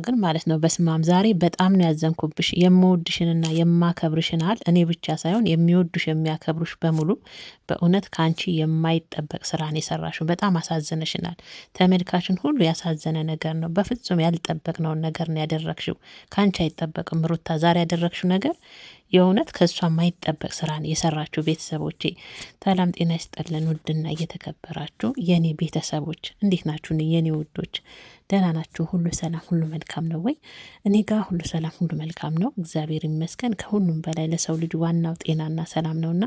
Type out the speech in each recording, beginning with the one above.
ግን ማለት ነው በስማም ዛሬ በጣም ነው ያዘንኩብሽ። የምወድሽንና የማከብርሽን እኔ ብቻ ሳይሆን የሚወዱሽ የሚያከብሩሽ በሙሉ በእውነት ካንቺ የማይጠበቅ ስራን የሰራሽው በጣም አሳዝነሽናል። ተመልካችን ሁሉ ያሳዘነ ነገር ነው። በፍጹም ያልጠበቅነውን ነገር ነው ያደረግሽው። ካንቺ አይጠበቅም ሩታ። ዛሬ ያደረግሽው ነገር የእውነት ከእሷ የማይጠበቅ ስራን የሰራችሁ ቤተሰቦቼ ሰላም ጤና ይስጠልን። ውድና እየተከበራችሁ የኔ ቤተሰቦች እንዴት ናችሁ? የኔ ውዶች ደህና ናችሁ? ሁሉ ሰላም፣ ሁሉ መልካም ነው ወይ? እኔ ጋር ሁሉ ሰላም፣ ሁሉ መልካም ነው፣ እግዚአብሔር ይመስገን። ከሁሉም በላይ ለሰው ልጅ ዋናው ጤናና ሰላም ነውና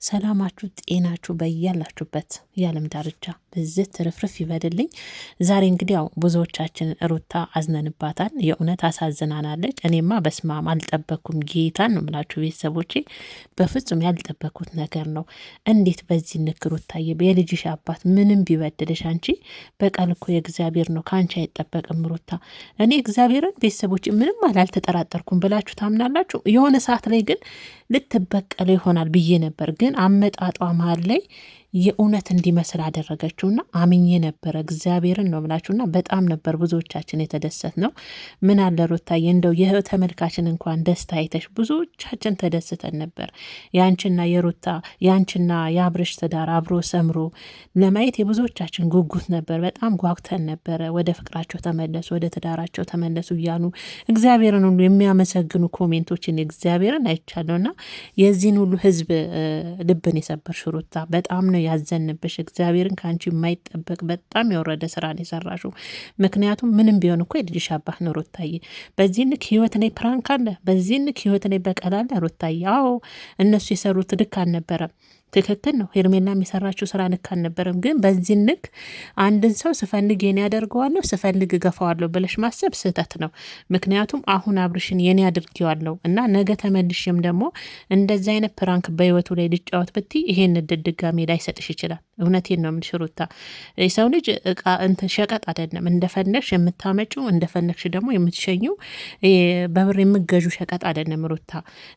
ሰላማችሁ፣ ጤናችሁ በያላችሁበት የዓለም ዳርቻ ብዝት ትርፍርፍ ይበድልኝ። ዛሬ እንግዲህ ያው ብዙዎቻችን ሩታ አዝነንባታል። የእውነት አሳዝናናለች። እኔማ በስማም አልጠበኩም። ጌታን ነው ምላችሁ ቤተሰቦቼ፣ በፍጹም ያልጠበኩት ነገር ነው። እንዴት በዚህ ንክ ሩታዬ፣ የልጅሽ አባት ምንም ቢበድልሽ አንቺ በቀል እኮ የእግዚአብሔር ነው፣ ከአንቺ አይጠበቅም ሩታ። እኔ እግዚአብሔርን ቤተሰቦች ምንም አልተጠራጠርኩም ብላችሁ ታምናላችሁ። የሆነ ሰዓት ላይ ግን ልትበቀለ ይሆናል ብዬ ነበር። ግን አመጣጧ መሀል ላይ የእውነት እንዲመስል አደረገችውና አምኜ ነበረ። እግዚአብሔርን ነው ብላችሁና በጣም ነበር ብዙዎቻችን የተደሰት ነው። ምን አለ ሩታዬ እንደው ተመልካችን እንኳን ደስታ አይተሽ ብዙዎቻችን ተደስተን ነበር። ያንቺና የሩታ ያንቺና የአብርሽ ትዳር አብሮ ሰምሮ ለማየት የብዙዎቻችን ጉጉት ነበር። በጣም ጓጉተን ነበረ። ወደ ፍቅራቸው ተመለሱ፣ ወደ ትዳራቸው ተመለሱ እያሉ እግዚአብሔርን ሁሉ የሚያመሰግኑ ኮሜንቶችን እግዚአብሔርን አይቻለውና የዚህን ሁሉ ህዝብ ልብን የሰበርሽ ሩታ በጣም ነው ያዘንብሽ። እግዚአብሔርን ከአንቺ የማይጠበቅ በጣም የወረደ ስራን የሰራሽው። ምክንያቱም ምንም ቢሆን እኮ የልጅሽ አባት ነው ሩታዬ። በዚህ ንክ ህይወት ላይ ፕራንክ አለ፣ በዚህ ንክ ህይወት ላይ በቀል አለ ሩታዬ። አዎ እነሱ የሰሩት ልክ አልነበረም። ትክክል ነው። ሄርሜላ የሚሰራችው ስራ ልክ አልነበረም። ግን በዚህ ንክ አንድን ሰው ስፈልግ የኔ ያደርገዋለሁ ስፈልግ እገፋዋለሁ ብለሽ ማሰብ ስህተት ነው። ምክንያቱም አሁን አብርሽን የኔ አድርጌዋለሁ እና ነገ ተመልሽም ደግሞ እንደዚህ አይነት ፕራንክ በህይወቱ ላይ ልጫወት ብትይ ይሄን እድል ድጋሜ ላይሰጥሽ ይችላል። እውነቴን ነው የምልሽ ሩታ። የሰው ልጅ እቃ እንትን ሸቀጥ አይደለም። እንደፈነግሽ የምታመጪው እንደፈነግሽ ደግሞ የምትሸኙ በብር የምገዡ ሸቀጥ አይደለም ሩታ።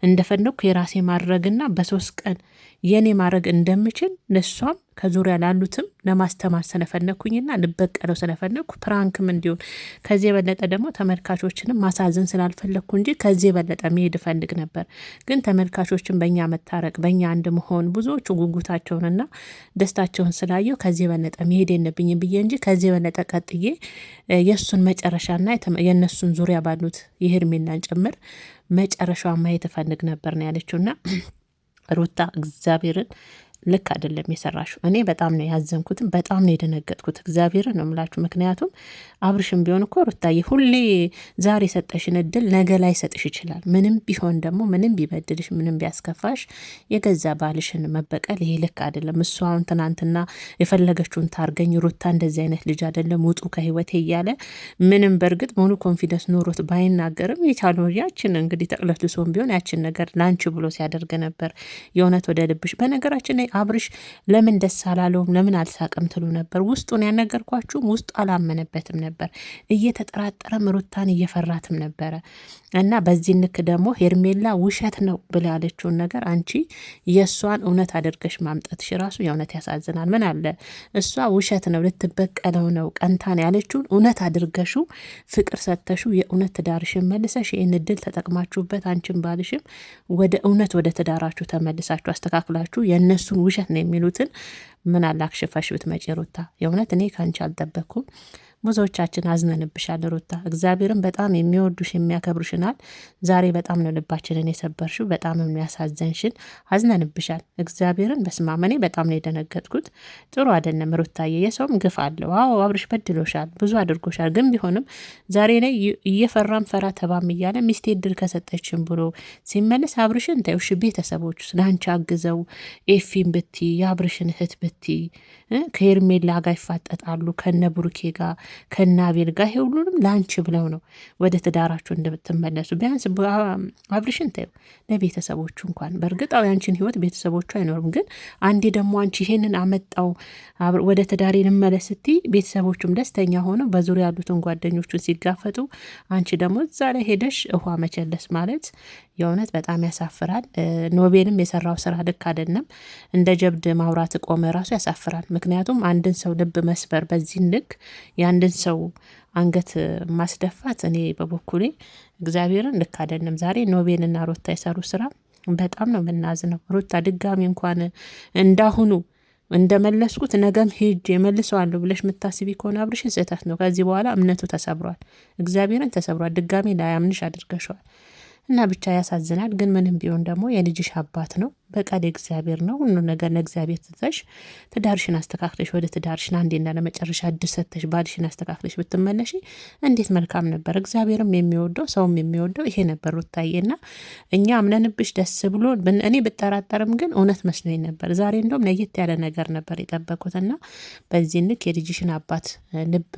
እንደፈነግኩ የራሴ ማድረግና በ3 ቀን የኔ ማድረግ እንደምችል ለሷም ከዙሪያ ላሉትም ለማስተማር ስለፈነኩኝና ልበቀለው ስለፈነኩ ፕራንክም እንዲሆን ከዚህ የበለጠ ደግሞ ተመልካቾችንም ማሳዘን ስላልፈለግኩ እንጂ ከዚህ የበለጠ መሄድ እፈልግ ነበር። ግን ተመልካቾችን በእኛ መታረቅ በእኛ አንድ መሆን ብዙዎቹ ጉጉታቸውንና ደስታቸውን ስላየው ከዚህ የበለጠ መሄድ የለብኝም ብዬ እንጂ ከዚህ የበለጠ ቀጥዬ የእሱን መጨረሻና የእነሱን ዙሪያ ባሉት የሄርሜላን ጭምር መጨረሻዋን ማየት እፈልግ ነበር ነው ያለችውና ሩታ እግዚአብሔርን ልክ አይደለም የሰራሽው። እኔ በጣም ነው ያዘንኩትም በጣም ነው የደነገጥኩት። እግዚአብሔርን ነው የምላችሁ። ምክንያቱም አብርሽም ቢሆን እኮ ሩታዬ ሁሌ ዛሬ የሰጠሽን እድል ነገ ላይ ሰጥሽ ይችላል። ምንም ቢሆን ደግሞ ምንም ቢበድልሽ ምንም ቢያስከፋሽ የገዛ ባልሽን መበቀል ይሄ ልክ አይደለም። እሱ አሁን ትናንትና የፈለገችውን ታርገኝ ሩታ እንደዚህ አይነት ልጅ አይደለም ውጡ ከህይወቴ እያለ ምንም በእርግጥ ሙሉ ኮንፊደንስ ኖሮት ባይናገርም የቻለው ያችን እንግዲህ ተቅለስልሶም ቢሆን ያችን ነገር ላንቺ ብሎ ሲያደርግ ነበር። የእውነት ወደ ልብሽ በነገራችን ላይ አብርሽ ለምን ደስ አላለውም ለምን አልሳቅም ትሉ ነበር። ውስጡን ያነገርኳችሁም ውስጡ አላመነበትም ነበር። እየተጠራጠረም ሩታን እየፈራትም ነበረ እና በዚህ ንክ ደግሞ ሄርሜላ ውሸት ነው ብላ ያለችውን ነገር አንቺ የእሷን እውነት አድርገሽ ማምጣትሽ ራሱ የእውነት ያሳዝናል። ምን አለ እሷ ውሸት ነው ልትበቀለው ነው ቀንታን ያለችውን እውነት አድርገሹ ፍቅር ሰተሹ የእውነት ትዳርሽን መልሰሽ ይህን እድል ተጠቅማችሁበት አንቺን ባልሽም ወደ እውነት ወደ ትዳራችሁ ተመልሳችሁ አስተካክላችሁ የእነሱን ውሸት ነው የሚሉትን ምን አላክሽፈሽ ብትመጪ ሩታ። የእውነት እኔ ካንቺ አልጠበኩም። ብዙዎቻችን አዝነንብሻል ሩታ። እግዚአብሔርን በጣም የሚወዱሽ የሚያከብሩሽናል። ዛሬ በጣም ነው ልባችንን የሰበርሽው። በጣም ነው ያሳዘንሽን። አዝነንብሻል። እግዚአብሔርን በስማመኔ በጣም ነው የደነገጥኩት። ጥሩ አይደለም ሩታዬ። የሰውም ግፍ አለው። አዎ አብርሽ በድሎሻል፣ ብዙ አድርጎሻል። ግን ቢሆንም ዛሬ ላይ እየፈራም ፈራ ተባም እያለ ሚስቴ እድል ከሰጠችን ብሎ ሲመለስ አብርሽን ታዩሽ ቤተሰቦች ለአንቺ አግዘው ኤፊን ብቲ የአብርሽን እህት ብቲ ከሄርሜላ ጋር ይፋጠጣሉ ከነ ብሩኬ ጋር ከነ አቤል ጋር ሁሉንም ላንቺ ብለው ነው ወደ ትዳራችሁ እንደምትመለሱ። ቢያንስ አብርሽን ታዩ ለቤተሰቦቹ እንኳን በእርግጣው ያንቺን ህይወት ቤተሰቦቹ አይኖርም። ግን አንዴ ደግሞ አንቺ ይሄንን አመጣው ወደ ትዳሬ ልመለስ ስትይ ቤተሰቦቹም ደስተኛ ሆነው በዙሪያ ያሉትን ጓደኞቹን ሲጋፈጡ አንቺ ደግሞ እዛ ላይ ሄደሽ ውሃ መቸለስ ማለት የእውነት በጣም ያሳፍራል። ኖቤልም የሰራው ስራ ልክ አይደለም። እንደ ጀብድ ማውራት ቆመ ራሱ ያሳፍራል። ምክንያቱም አንድን ሰው ልብ መስበር በዚህ ልክ የአንድ የአንድን ሰው አንገት ማስደፋት እኔ በበኩሌ እግዚአብሔርን ልክ አይደለም። ዛሬ ኖቤልና ሩታ የሰሩ ስራ በጣም ነው የምናዝነው። ሩታ ድጋሚ እንኳን እንዳሁኑ እንደመለስኩት ነገም ሄጄ መልሰዋለሁ ብለሽ የምታስቢ ከሆነ አብርሽን ስህተት ነው። ከዚህ በኋላ እምነቱ ተሰብሯል፣ እግዚአብሔርን ተሰብሯል። ድጋሚ ላያምንሽ አድርገሸዋል። እና ብቻ ያሳዝናል። ግን ምንም ቢሆን ደግሞ የልጅሽ አባት ነው። በቃል እግዚአብሔር ነው። ሁሉ ነገር ለእግዚአብሔር ትተሽ ትዳርሽን አስተካክለሽ ወደ ትዳርሽን አንዴና ለመጨረሻ እድል ሰጥተሽ ባልሽን አስተካክለሽ ብትመለሽ እንዴት መልካም ነበር። እግዚአብሔርም የሚወደው ሰውም የሚወደው ይሄ ነበር ሩታዬና እኛ አምነንብሽ ደስ ብሎ እኔ ብጠራጠርም ግን እውነት መስሎኝ ነበር። ዛሬ እንደውም ለየት ያለ ነገር ነበር የጠበቁትና በዚህ ልክ የልጅሽን አባት ልብ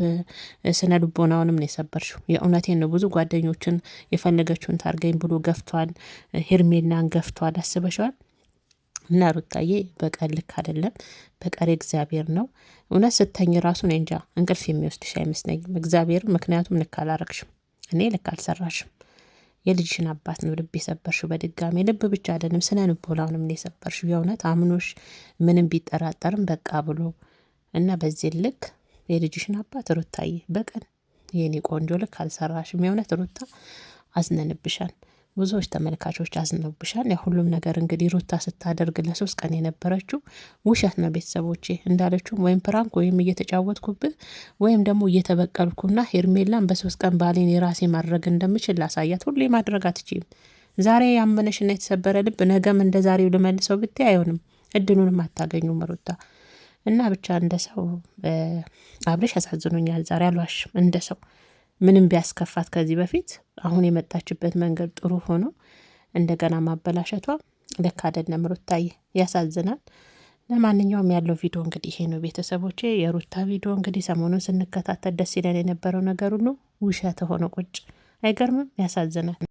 ስነ ልቦናውንም ነው የሰበርሽው። የእውነቴን ነው። ብዙ ጓደኞችን የፈለገችውን ታርገኝ ብሎ ገፍቷል። ሄርሜላን ገፍቷል። አስበሽዋል? እና ሩታዬ በቀል ልክ አይደለም። በቀል እግዚአብሔር ነው። እውነት ስተኝ ራሱ እኔ እንጃ እንቅልፍ የሚወስድሽ አይመስለኝም። እግዚአብሔር ምክንያቱም ልክ አላረግሽም። እኔ ልክ አልሰራሽም። የልጅሽን አባት ነው ልብ የሰበርሽው። በድጋሚ ልብ ብቻ አይደለም ስነ ልቦናውንም ነው የሰበርሽው። የእውነት አምኖሽ ምንም ቢጠራጠርም በቃ ብሎ እና በዚህ ልክ የልጅሽን አባት ሩታዬ በቀል የኔ ቆንጆ ልክ አልሰራሽም። የእውነት ሩታ አዝነንብሻል። ብዙዎች ተመልካቾች አዝነውብሻል። ያ ሁሉም ነገር እንግዲህ ሩታ ስታደርግ ለ3 ቀን የነበረችው ውሸት ነው። ቤተሰቦቼ እንዳለችውም ወይም ፕራንክ ወይም እየተጫወትኩብህ ወይም ደግሞ እየተበቀልኩና ሄርሜላን በ3 ቀን ባሌን የራሴ ማድረግ እንደምችል ላሳያት። ሁሌ ማድረግ አትችይም። ዛሬ ያመነሽና የተሰበረ ልብ ነገም እንደ ዛሬው ልመልሰው ብትይ አይሆንም። እድሉንም አታገኙም ሩታ እና ብቻ እንደ ሰው አብረሽ ያሳዝኑኛል። ዛሬ አልዋሽም። እንደ ሰው ምንም ቢያስከፋት ከዚህ በፊት አሁን የመጣችበት መንገድ ጥሩ ሆኖ እንደገና ማበላሸቷ ልክ አይደለም። ሩታዬ ያሳዝናል። ለማንኛውም ያለው ቪዲዮ እንግዲህ ይሄ ነው ቤተሰቦቼ። የሩታ ቪዲዮ እንግዲህ ሰሞኑን ስንከታተል ደስ ይለን የነበረው ነገር ሁሉ ውሸት ሆኖ ቁጭ። አይገርምም? ያሳዝናል።